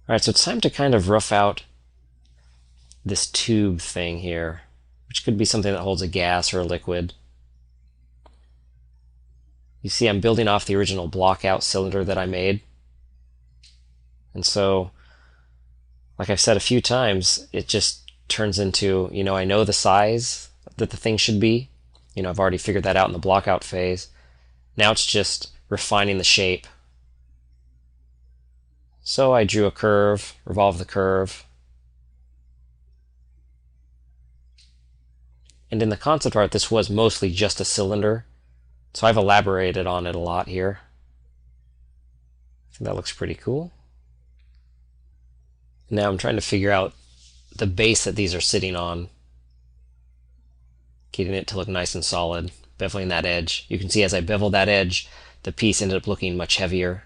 Alright, so it's time to kind of rough out this tube thing here, which could be something that holds a gas or a liquid. You see I'm building off the original block-out cylinder that I made. And so, like I've said a few times, it just turns into, I know the size that the thing should be. I've already figured that out in the block-out phase. Now it's just refining the shape. So I drew a curve, revolved the curve. And in the concept art, this was mostly just a cylinder. So I've elaborated on it a lot here. I think that looks pretty cool. Now I'm trying to figure out the base that these are sitting on, getting it to look nice and solid, beveling that edge. You can see as I beveled that edge, the piece ended up looking much heavier.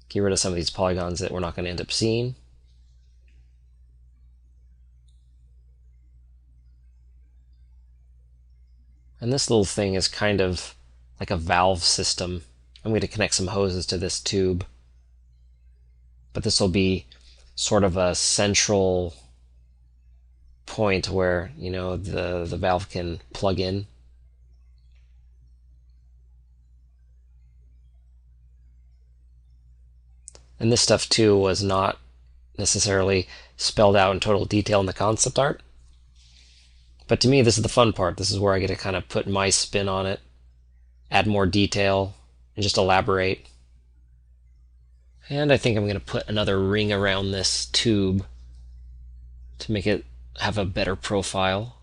Get rid of some of these polygons that we're not going to end up seeing. And this little thing is kind of like a valve system. I'm going to connect some hoses to this tube. But this will be sort of a central point where, the valve can plug in. And this stuff too was not necessarily spelled out in total detail in the concept art. But to me, this is the fun part. This is where I get to kind of put my spin on it, add more detail, and just elaborate. And I think I'm going to put another ring around this tube to make it have a better profile.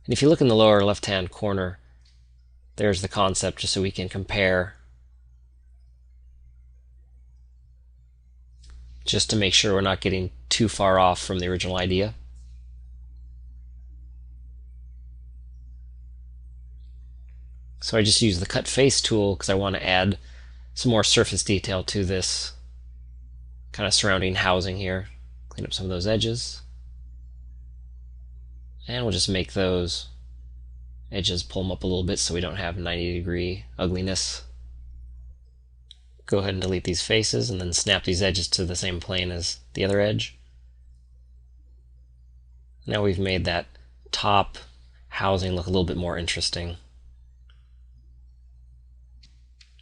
And if you look in the lower left-hand corner, there's the concept just so we can compare, just to make sure we're not getting too far off from the original idea. So I just use the cut face tool because I want to add some more surface detail to this kind of surrounding housing here. Clean up some of those edges. And we'll just make those edges, pull them up a little bit so we don't have 90-degree ugliness. Go ahead and delete these faces and then snap these edges to the same plane as the other edge. Now we've made that top housing look a little bit more interesting.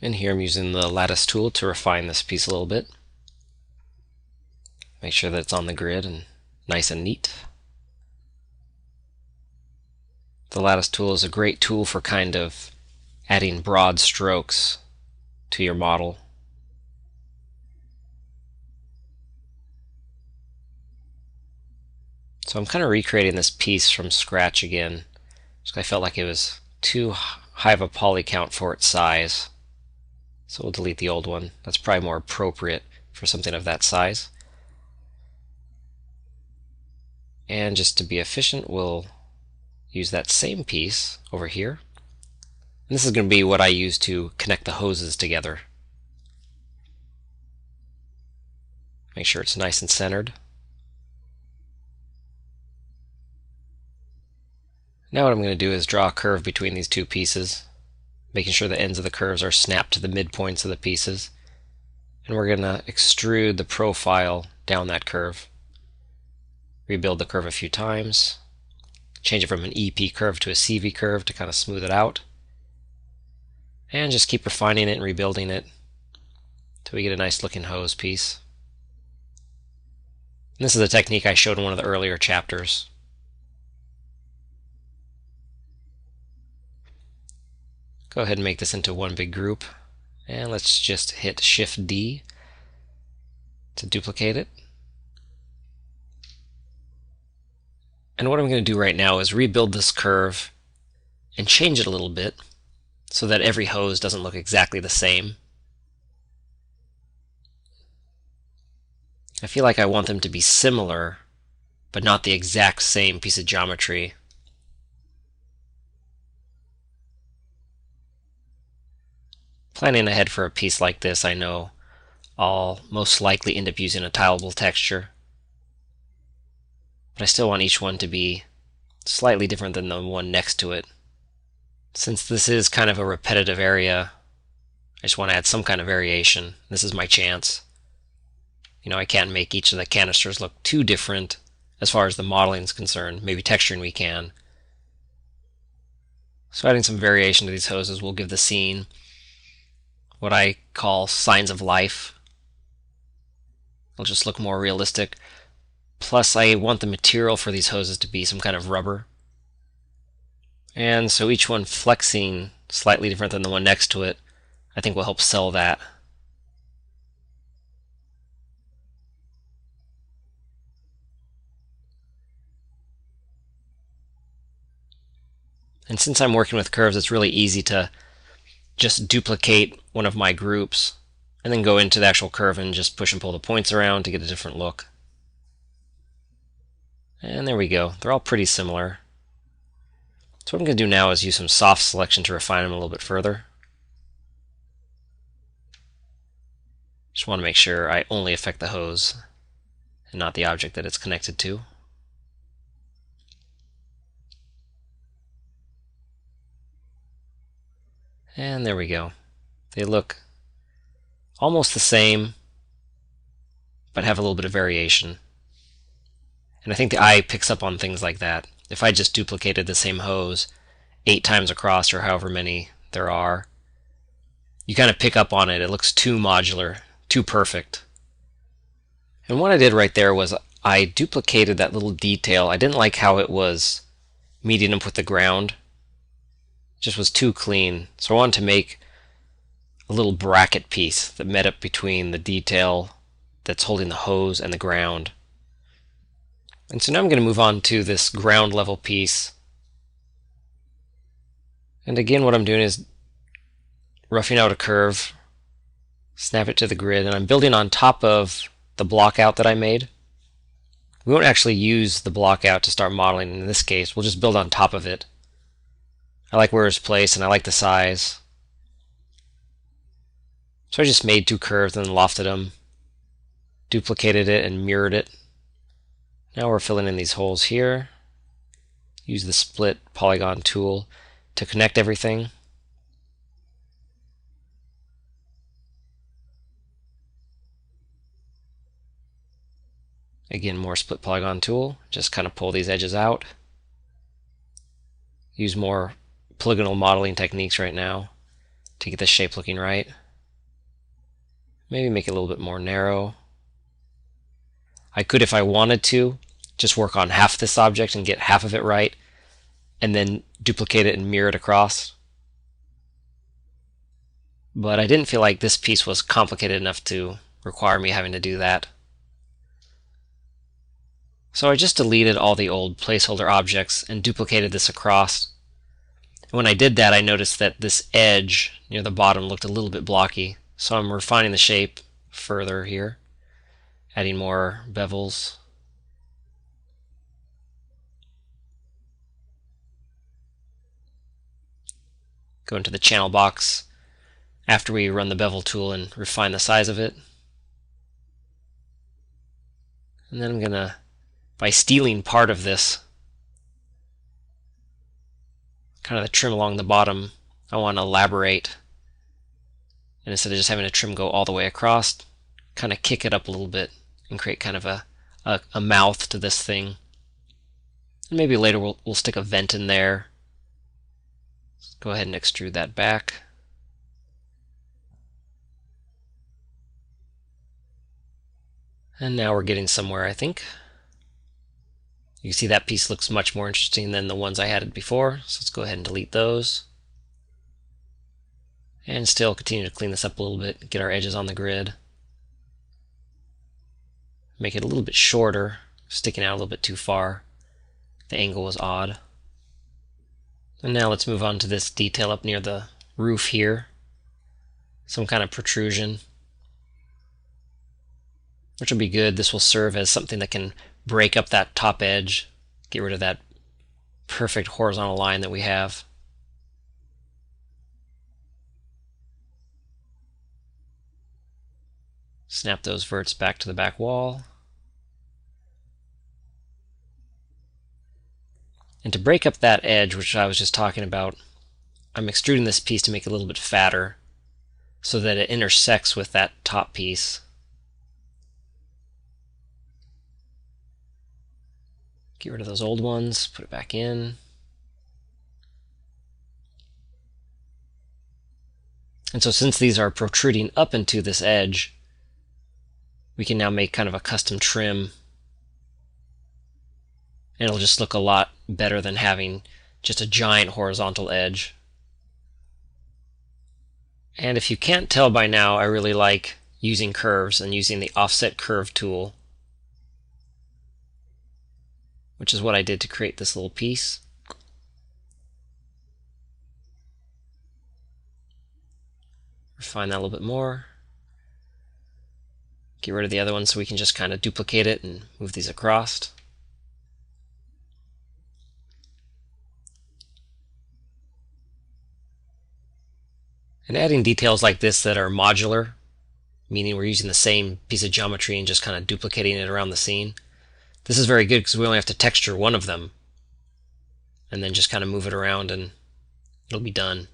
And here I'm using the lattice tool to refine this piece a little bit. Make sure that it's on the grid and nice and neat. The lattice tool is a great tool for kind of adding broad strokes to your model. So I'm kind of recreating this piece from scratch again, because I felt like it was too high of a poly count for its size. So we'll delete the old one. That's probably more appropriate for something of that size. And just to be efficient, we'll use that same piece over here. And this is going to be what I use to connect the hoses together. Make sure it's nice and centered. Now what I'm going to do is draw a curve between these two pieces, making sure the ends of the curves are snapped to the midpoints of the pieces. And we're going to extrude the profile down that curve. Rebuild the curve a few times. Change it from an EP curve to a CV curve to kind of smooth it out. And just keep refining it and rebuilding it until we get a nice looking hose piece. And this is a technique I showed in one of the earlier chapters. Go ahead and make this into one big group. And let's just hit Shift D to duplicate it. And what I'm going to do right now is rebuild this curve and change it a little bit so that every hose doesn't look exactly the same. I feel like I want them to be similar, but not the exact same piece of geometry. Planning ahead for a piece like this, I know I'll most likely end up using a tileable texture. But I still want each one to be slightly different than the one next to it. Since this is kind of a repetitive area, just want to add some kind of variation. This is my chance. I can't make each of the canisters look too different as far as the modeling is concerned. Maybe texturing we can. So adding some variation to these hoses will give the scene what I call signs of life. It'll just look more realistic. Plus, I want the material for these hoses to be some kind of rubber. And so each one flexing slightly different than the one next to it, I think will help sell that. And since I'm working with curves, it's really easy to just duplicate one of my groups and then go into the actual curve and just push and pull the points around to get a different look. And there we go. They're all pretty similar. So what I'm going to do now is use some soft selection to refine them a little bit further. Just want to make sure I only affect the hose and not the object that it's connected to. And there we go. They look almost the same, but have a little bit of variation. And I think the eye picks up on things like that. If I just duplicated the same hose 8 times across, or however many there are, you kind of pick up on it. It looks too modular, too perfect. And what I did right there was I duplicated that little detail. I didn't like how it was meeting up with the ground. It just was too clean. So I wanted to make a little bracket piece that met up between the detail that's holding the hose and the ground. And so now I'm going to move on to this ground level piece. And again, what I'm doing is roughing out a curve, snap it to the grid, and I'm building on top of the block out that I made. We won't actually use the block out to start modeling in this case. We'll just build on top of it. I like where it's placed and I like the size. So I just made 2 curves and then lofted them, duplicated it and mirrored it. Now we're filling in these holes here. Use the split polygon tool to connect everything. Again, more split polygon tool. Just kind of pull these edges out. Use more polygonal modeling techniques right now to get the shape looking right. Maybe make it a little bit more narrow. I could, if I wanted to, just work on half this object and get half of it right, and then duplicate it and mirror it across. But I didn't feel like this piece was complicated enough to require me having to do that. So I just deleted all the old placeholder objects and duplicated this across. And when I did that, I noticed that this edge near the bottom looked a little bit blocky. So I'm refining the shape further here, adding more bevels. Go into the channel box after we run the bevel tool and refine the size of it. And then I'm going to, by stealing part of this, kind of the trim along the bottom, I want to elaborate. And instead of just having a trim go all the way across, kind of kick it up a little bit and create kind of a mouth to this thing. And maybe later we'll stick a vent in there. Let's go ahead and extrude that back. And now we're getting somewhere, I think. You can see that piece looks much more interesting than the ones I had before, so let's go ahead and delete those. And still continue to clean this up a little bit, get our edges on the grid. Make it a little bit shorter, sticking out a little bit too far. The angle was odd. And now let's move on to this detail up near the roof here. Some kind of protrusion, which will be good. This will serve as something that can break up that top edge, get rid of that perfect horizontal line that we have. Snap those verts back to the back wall. And to break up that edge, which I was just talking about, I'm extruding this piece to make it a little bit fatter. so that it intersects with that top piece. Get rid of those old ones, put it back in. And so since these are protruding up into this edge, we can now make kind of a custom trim. And it'll just look a lot better than having just a giant horizontal edge. And if you can't tell by now, I really like using curves and using the offset curve tool, which is what I did to create this little piece. Refine that a little bit more. Get rid of the other one so we can just kind of duplicate it and move these across. And adding details like this that are modular, meaning we're using the same piece of geometry and just kind of duplicating it around the scene. This is very good because we only have to texture one of them and then just kind of move it around and it'll be done.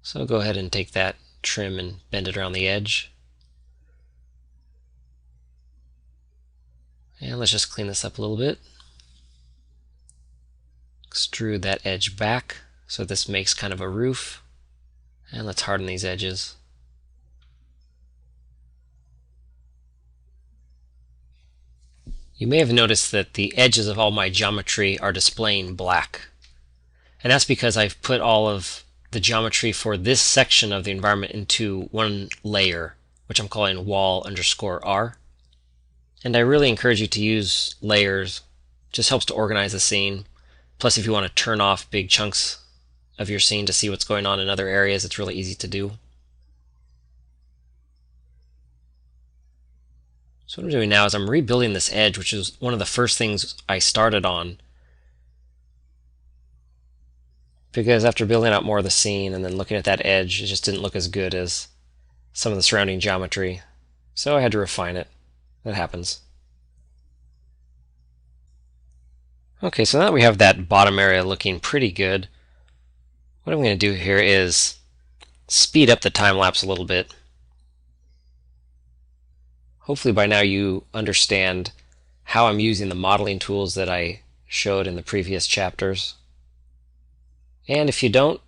So go ahead and take that trim and bend it around the edge. And let's just clean this up a little bit. Extrude that edge back so this makes kind of a roof. And let's harden these edges. You may have noticed that the edges of all my geometry are displaying black. And that's because I've put all of the geometry for this section of the environment into one layer, which I'm calling wall_R. And I really encourage you to use layers. It just helps to organize the scene. Plus, if you want to turn off big chunks of your scene to see what's going on in other areas, it's really easy to do. So what I'm doing now is I'm rebuilding this edge, which is one of the first things I started on. Because after building out more of the scene and then looking at that edge, it just didn't look as good as some of the surrounding geometry. So I had to refine it. That happens. Okay, so now that we have that bottom area looking pretty good, what I'm going to do here is speed up the time lapse a little bit. Hopefully by now you understand how I'm using the modeling tools that I showed in the previous chapters. And if you don't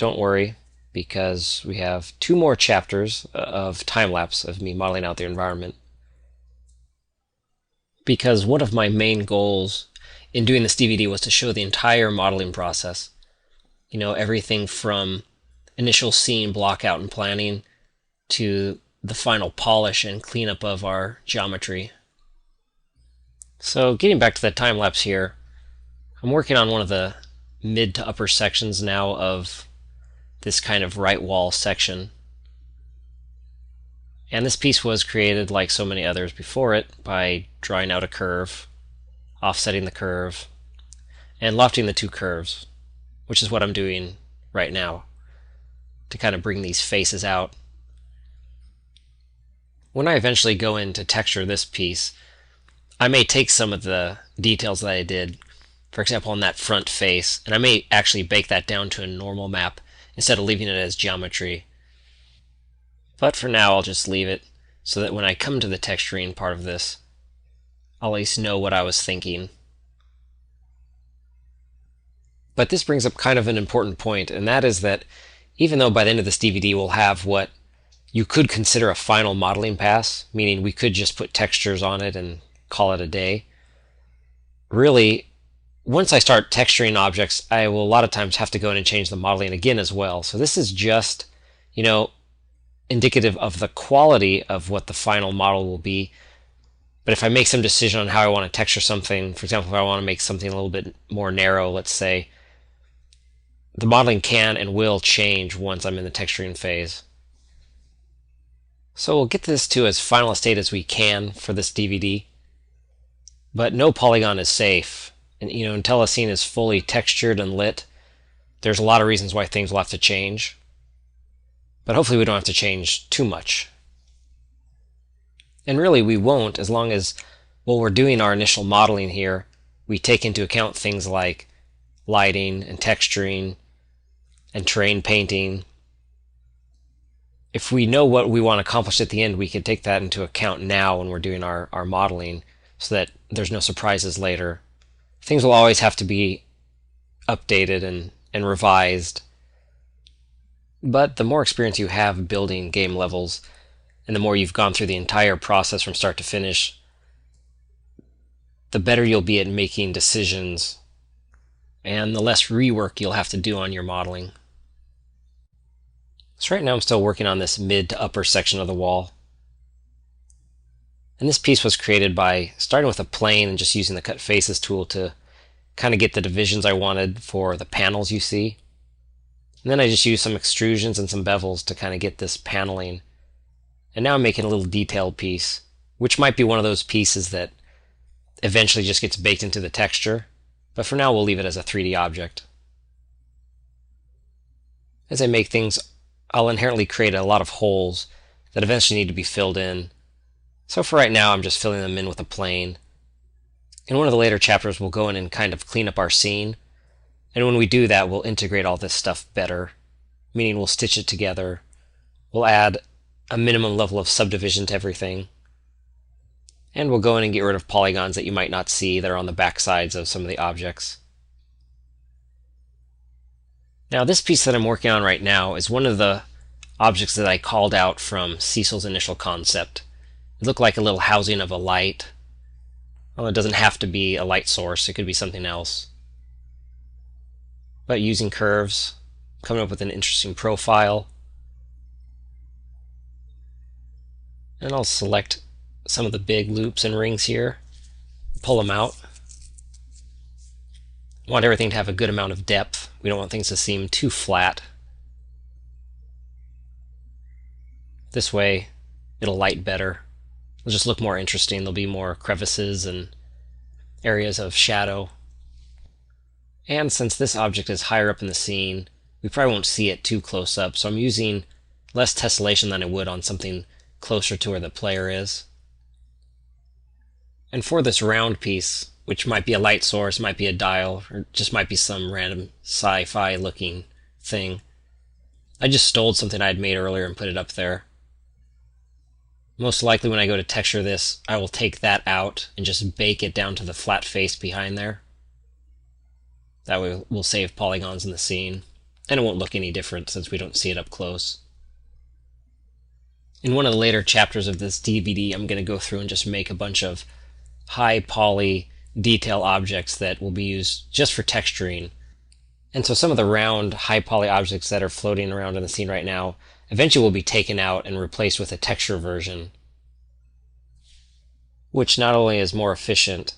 worry, because we have 2 more chapters of time-lapse of me modeling out the environment. Because one of my main goals in doing this DVD was to show the entire modeling process. You know, everything from initial scene block out and planning to the final polish and cleanup of our geometry. So getting back to the time-lapse here, I'm working on one of the mid to upper sections now of this kind of right wall section. And this piece was created, like so many others before it, by drawing out a curve, offsetting the curve, and lofting the 2 curves, which is what I'm doing right now to kind of bring these faces out. When I eventually go in to texture this piece, I may take some of the details that I did, for example on that front face, and I may actually bake that down to a normal map instead of leaving it as geometry. But for now I'll just leave it so that when I come to the texturing part of this, I'll at least know what I was thinking. But this brings up kind of an important point, and that is that even though by the end of this DVD we'll have what you could consider a final modeling pass, meaning we could just put textures on it and call it a day, really, once I start texturing objects, I will a lot of times have to go in and change the modeling again as well. So this is just, you know, indicative of the quality of what the final model will be. But if I make some decision on how I want to texture something, for example, if I want to make something a little bit more narrow, let's say, the modeling can and will change once I'm in the texturing phase. So we'll get this to as final a state as we can for this DVD. But no polygon is safe. And you know, until a scene is fully textured and lit, there's a lot of reasons why things will have to change. But hopefully we don't have to change too much. And really we won't, as long as, while we're doing our initial modeling here, we take into account things like lighting and texturing and terrain painting. If we know what we want to accomplish at the end, we can take that into account now when we're doing our modeling so that there's no surprises later. Things will always have to be updated and revised. But the more experience you have building game levels, and the more you've gone through the entire process from start to finish, the better you'll be at making decisions, and the less rework you'll have to do on your modeling. So right now I'm still working on this mid to upper section of the wall. And this piece was created by starting with a plane and just using the cut faces tool to kind of get the divisions I wanted for the panels you see. And then I just used some extrusions and some bevels to kind of get this paneling. And now I'm making a little detailed piece, which might be one of those pieces that eventually just gets baked into the texture. But for now we'll leave it as a 3D object. As I make things, I'll inherently create a lot of holes that eventually need to be filled in. So for right now I'm just filling them in with a plane. In one of the later chapters we'll go in and kind of clean up our scene. And when we do that, we'll integrate all this stuff better, meaning we'll stitch it together. We'll add a minimum level of subdivision to everything. And we'll go in and get rid of polygons that you might not see that are on the back sides of some of the objects. Now this piece that I'm working on right now is one of the objects that I called out from Cecil's initial concept. It looked like a little housing of a light. Well, it doesn't have to be a light source, it could be something else. But using curves, coming up with an interesting profile. And I'll select some of the big loops and rings here, pull them out. Want everything to have a good amount of depth. We don't want things to seem too flat. This way it'll light better. It'll just look more interesting. There'll be more crevices and areas of shadow. And since this object is higher up in the scene, we probably won't see it too close up, so I'm using less tessellation than I would on something closer to where the player is. And for this round piece, which might be a light source, might be a dial, or just might be some random sci-fi looking thing, I just stole something I had made earlier and put it up there. Most likely when I go to texture this, I will take that out and just bake it down to the flat face behind there. That way we'll save polygons in the scene, and it won't look any different since we don't see it up close. In one of the later chapters of this DVD, I'm going to go through and just make a bunch of high poly detail objects that will be used just for texturing. And so some of the round high poly objects that are floating around in the scene right now eventually will be taken out and replaced with a texture version, which not only is more efficient,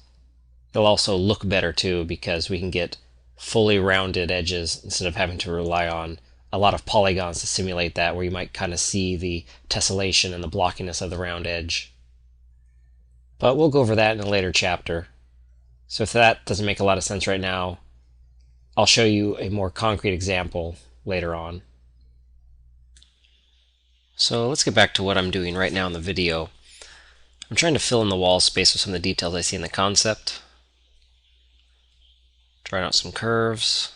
it'll also look better too, because we can get fully rounded edges instead of having to rely on a lot of polygons to simulate that, where you might kind of see the tessellation and the blockiness of the round edge. But we'll go over that in a later chapter. So if that doesn't make a lot of sense right now, I'll show you a more concrete example later on. So let's get back to what I'm doing right now in the video. I'm trying to fill in the wall space with some of the details I see in the concept. Drawing out some curves,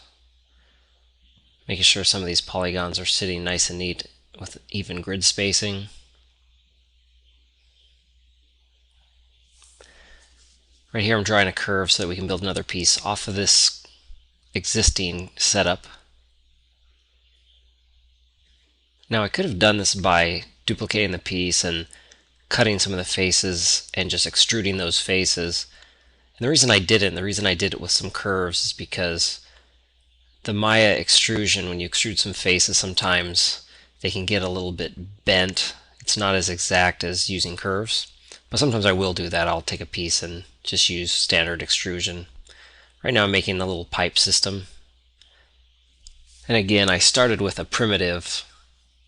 making sure some of these polygons are sitting nice and neat with even grid spacing. Right here I'm drawing a curve so that we can build another piece off of this existing setup. Now I could have done this by duplicating the piece and cutting some of the faces and just extruding those faces. And the reason I did it, and the reason I did it with some curves, is because the Maya extrusion, when you extrude some faces, sometimes they can get a little bit bent. It's not as exact as using curves, but sometimes I will do that. I'll take a piece and just use standard extrusion. Right now I'm making a little pipe system. And again, I started with a primitive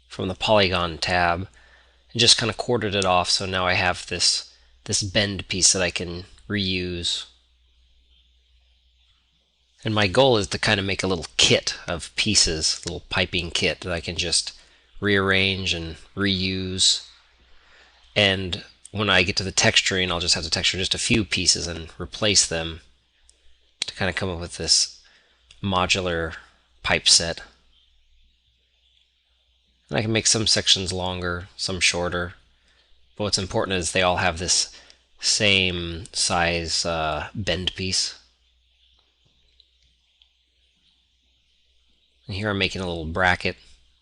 from the polygon tab and just kind of quartered it off, so now I have this bend piece that I can reuse. And my goal is to kind of make a little kit of pieces, a little piping kit that I can just rearrange and reuse. And when I get to the texturing, I'll just have to texture just a few pieces and replace them kind of come up with this modular pipe set. And I can make some sections longer, some shorter, but what's important is they all have this same size bend piece. And here I'm making a little bracket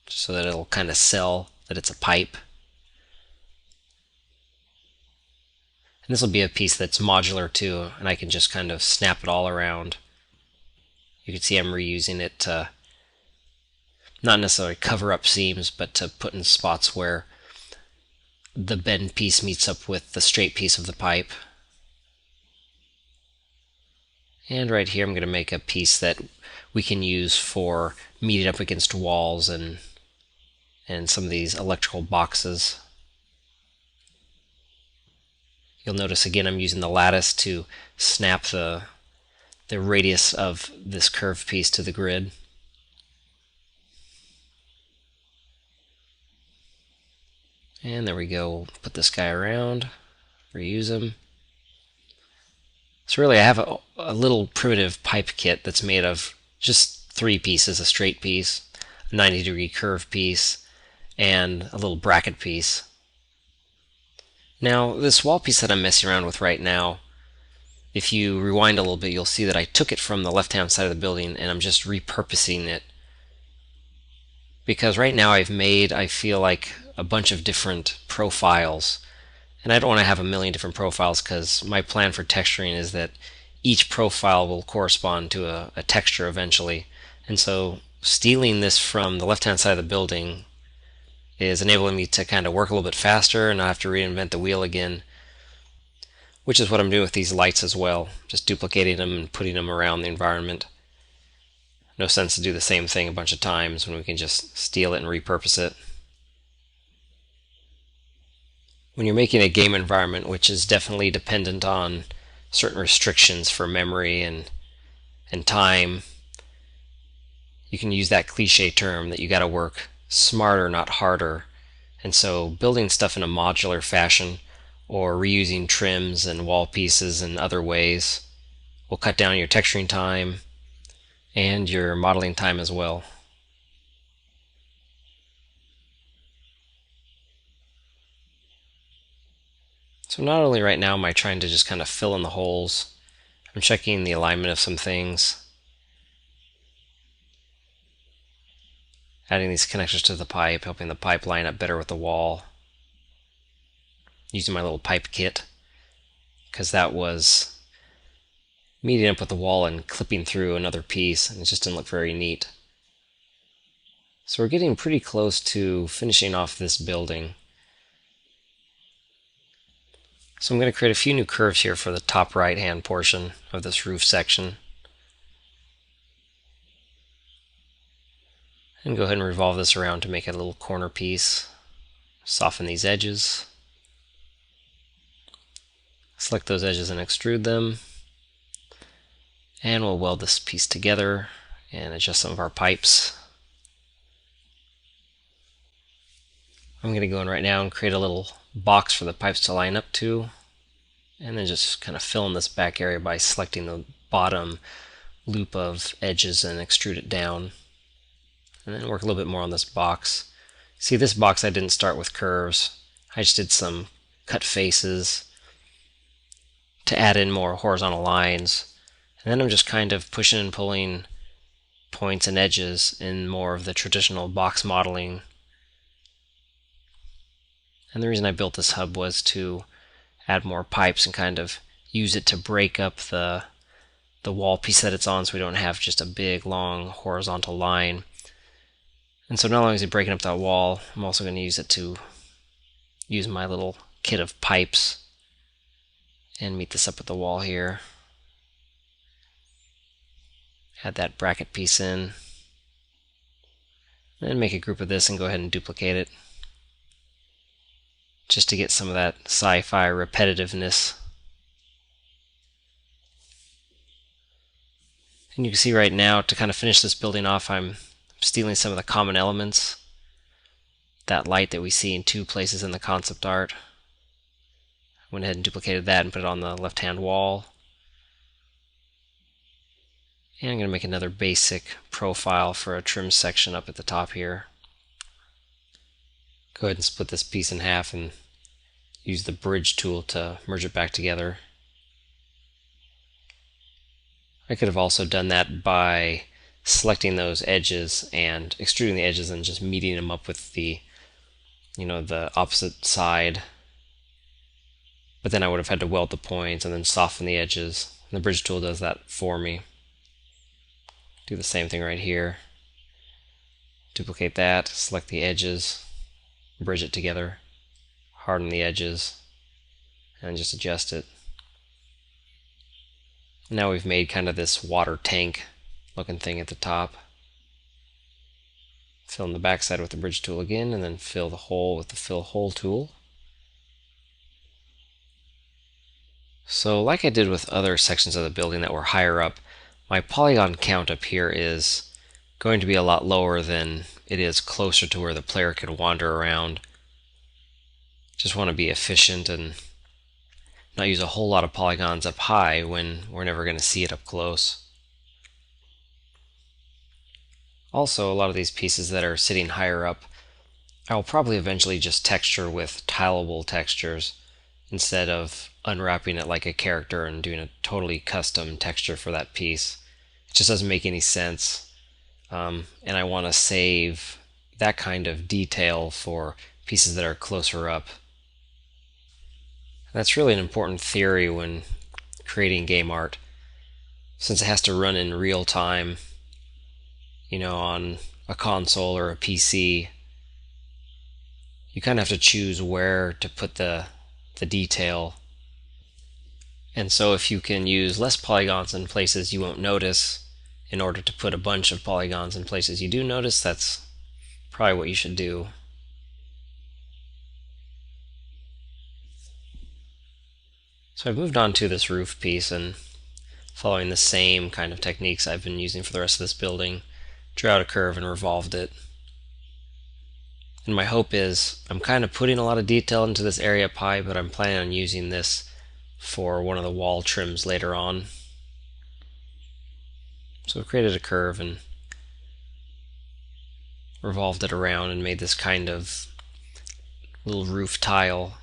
so that it'll kind of sell that it's a pipe. And this will be a piece that's modular too, and I can just kind of snap it all around. You can see I'm reusing it to not necessarily cover up seams, but to put in spots where the bend piece meets up with the straight piece of the pipe. And right here I'm going to make a piece that we can use for meeting up against walls and some of these electrical boxes. You'll notice again I'm using the lattice to snap the radius of this curved piece to the grid. And there we go. We'll put this guy around, reuse him. So really I have a little primitive pipe kit that's made of just 3 pieces, a straight piece, a 90-degree curve piece, and a little bracket piece. Now this wall piece that I'm messing around with right now, if you rewind a little bit, you'll see that I took it from the left-hand side of the building and I'm just repurposing it. Because right now I've made, I feel like, a bunch of different profiles. And I don't want to have a million different profiles because my plan for texturing is that each profile will correspond to a texture eventually. And so stealing this from the left-hand side of the building is enabling me to kind of work a little bit faster and not have to reinvent the wheel again, which is what I'm doing with these lights as well, just duplicating them and putting them around the environment. No sense to do the same thing a bunch of times when we can just steal it and repurpose it. When you're making a game environment, which is definitely dependent on certain restrictions for memory and time, you can use that cliche term that you got to work smarter, not harder. And so building stuff in a modular fashion or reusing trims and wall pieces in other ways will cut down your texturing time and your modeling time as well. So not only right now am I trying to just kind of fill in the holes, I'm checking the alignment of some things, adding these connectors to the pipe, helping the pipe line up better with the wall, using my little pipe kit, because that was meeting up with the wall and clipping through another piece, and it just didn't look very neat. So we're getting pretty close to finishing off this building. So I'm going to create a few new curves here for the top right hand portion of this roof section. And go ahead and revolve this around to make it a little corner piece. Soften these edges. Select those edges and extrude them. And we'll weld this piece together and adjust some of our pipes. I'm going to go in right now and create a little box for the pipes to line up to, and then just kind of fill in this back area by selecting the bottom loop of edges and extrude it down, and then work a little bit more on this box. See, this box I didn't start with curves. I just did some cut faces to add in more horizontal lines, and then I'm just kind of pushing and pulling points and edges in more of the traditional box modeling. And the reason I built this hub was to add more pipes and kind of use it to break up the wall piece that it's on, so we don't have just a big long horizontal line. And so not only is it breaking up that wall, I'm also going to use it to use my little kit of pipes and meet this up with the wall here. Add that bracket piece in, and make a group of this and go ahead and duplicate it, just to get some of that sci-fi repetitiveness. And you can see right now, to kind of finish this building off, I'm stealing some of the common elements. That light that we see in 2 places in the concept art. I went ahead and duplicated that and put it on the left-hand wall. And I'm going to make another basic profile for a trim section up at the top here. Go ahead and split this piece in half and use the bridge tool to merge it back together. I could have also done that by selecting those edges and extruding the edges and just meeting them up with the opposite side. But then I would have had to weld the points and then soften the edges. And the bridge tool does that for me. Do the same thing right here. Duplicate that, select the edges, bridge it together, harden the edges, and just adjust it. Now we've made kind of this water tank looking thing at the top. Fill in the backside with the bridge tool again, and then fill the hole with the fill hole tool. So like I did with other sections of the building that were higher up, my polygon count up here is going to be a lot lower than it is closer to where the player could wander around. Just want to be efficient and not use a whole lot of polygons up high when we're never going to see it up close. Also, a lot of these pieces that are sitting higher up, I'll probably eventually just texture with tileable textures instead of unwrapping it like a character and doing a totally custom texture for that piece. It just doesn't make any sense. And I want to save that kind of detail for pieces that are closer up. That's really an important theory when creating game art, since it has to run in real time, on a console or a PC. You kind of have to choose where to put the detail. And so if you can use less polygons in places you won't notice in order to put a bunch of polygons in places you do notice, that's probably what you should do. So I've moved on to this roof piece, and following the same kind of techniques I've been using for the rest of this building, drew out a curve and revolved it. And my hope is, I'm kind of putting a lot of detail into this area pie, but I'm planning on using this for one of the wall trims later on. So I've created a curve and revolved it around and made this kind of little roof tile,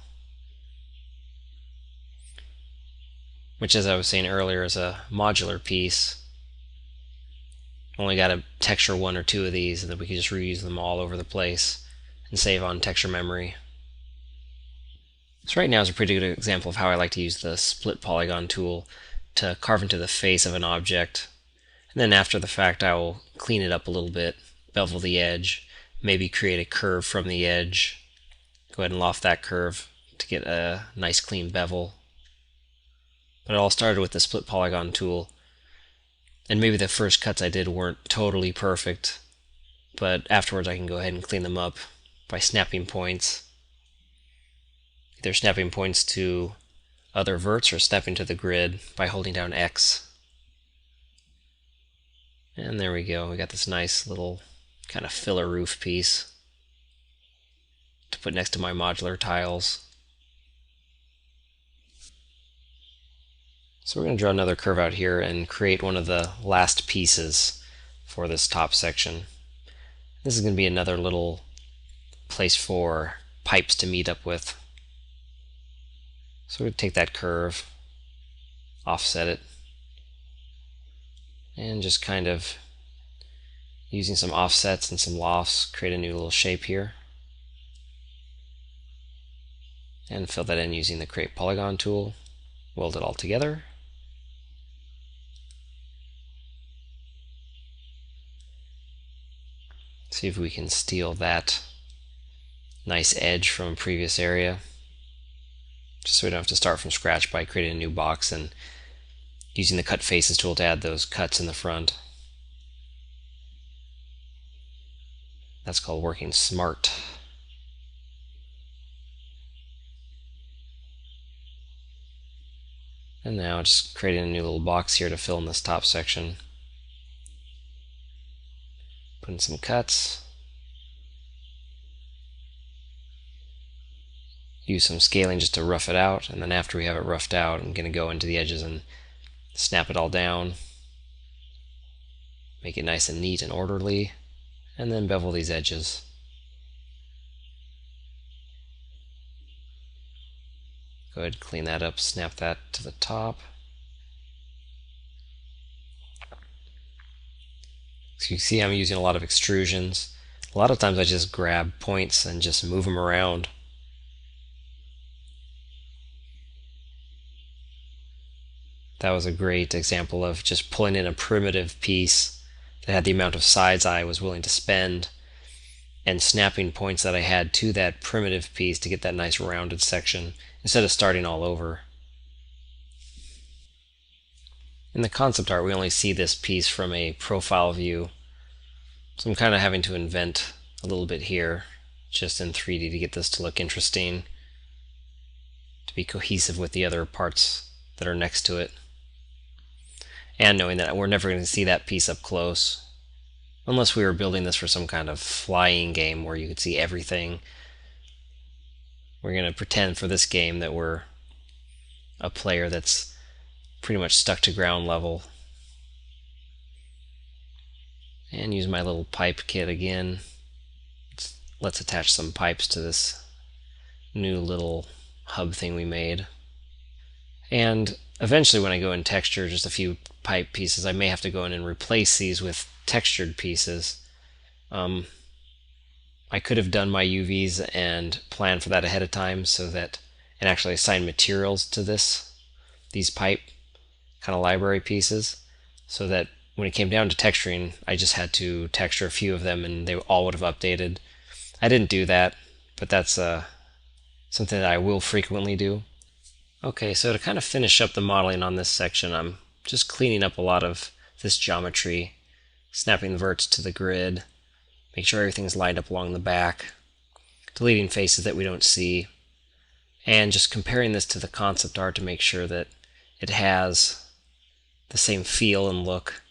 which, as I was saying earlier, is a modular piece. Only got to texture one or two of these, and then we can just reuse them all over the place and save on texture memory. So right now is a pretty good example of how I like to use the split polygon tool to carve into the face of an object. And then after the fact, I will clean it up a little bit, bevel the edge, maybe create a curve from the edge. Go ahead and loft that curve to get a nice clean bevel. But it all started with the split polygon tool. And maybe the first cuts I did weren't totally perfect, but afterwards I can go ahead and clean them up by snapping points. Either snapping points to other verts or snapping to the grid by holding down X. And there we go, we got this nice little kind of filler roof piece to put next to my modular tiles. So we're going to draw another curve out here and create one of the last pieces for this top section. This is going to be another little place for pipes to meet up with. So we're going to take that curve, offset it, and just kind of using some offsets and some lofts, create a new little shape here. And fill that in using the Create Polygon tool. Weld it all together. See if we can steal that nice edge from a previous area, just so we don't have to start from scratch by creating a new box and using the Cut Faces tool to add those cuts in the front. That's called working smart. And now just creating a new little box here to fill in this top section. Put in some cuts. Use some scaling just to rough it out, and then after we have it roughed out, I'm going to go into the edges and snap it all down. Make it nice and neat and orderly, and then bevel these edges. Go ahead and clean that up, snap that to the top. So you can see I'm using a lot of extrusions. A lot of times I just grab points and just move them around. That was a great example of just pulling in a primitive piece that had the amount of sides I was willing to spend and snapping points that I had to that primitive piece to get that nice rounded section instead of starting all over. In the concept art, we only see this piece from a profile view, so I'm kind of having to invent a little bit here just in 3D to get this to look interesting, to be cohesive with the other parts that are next to it, and knowing that we're never going to see that piece up close unless we were building this for some kind of flying game where you could see everything. We're going to pretend for this game that we're a player that's pretty much stuck to ground level. And use my little pipe kit again. Let's attach some pipes to this new little hub thing we made. And eventually when I go in texture, just a few pipe pieces, I may have to go in and replace these with textured pieces. I could have done my UVs and planned for that ahead of time and actually assign materials to these pipe kind of library pieces, so that when it came down to texturing, I just had to texture a few of them and they all would have updated. I didn't do that, but that's something that I will frequently do. Okay, so to kind of finish up the modeling on this section, I'm just cleaning up a lot of this geometry, snapping the verts to the grid, make sure everything's lined up along the back, deleting faces that we don't see, and just comparing this to the concept art to make sure that it has the same feel and look,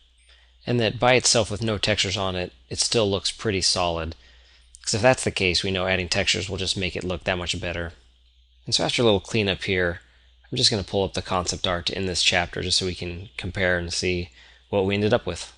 and that by itself with no textures on it, it still looks pretty solid. Because if that's the case, we know adding textures will just make it look that much better. And so after a little cleanup here, I'm just going to pull up the concept art in this chapter just so we can compare and see what we ended up with.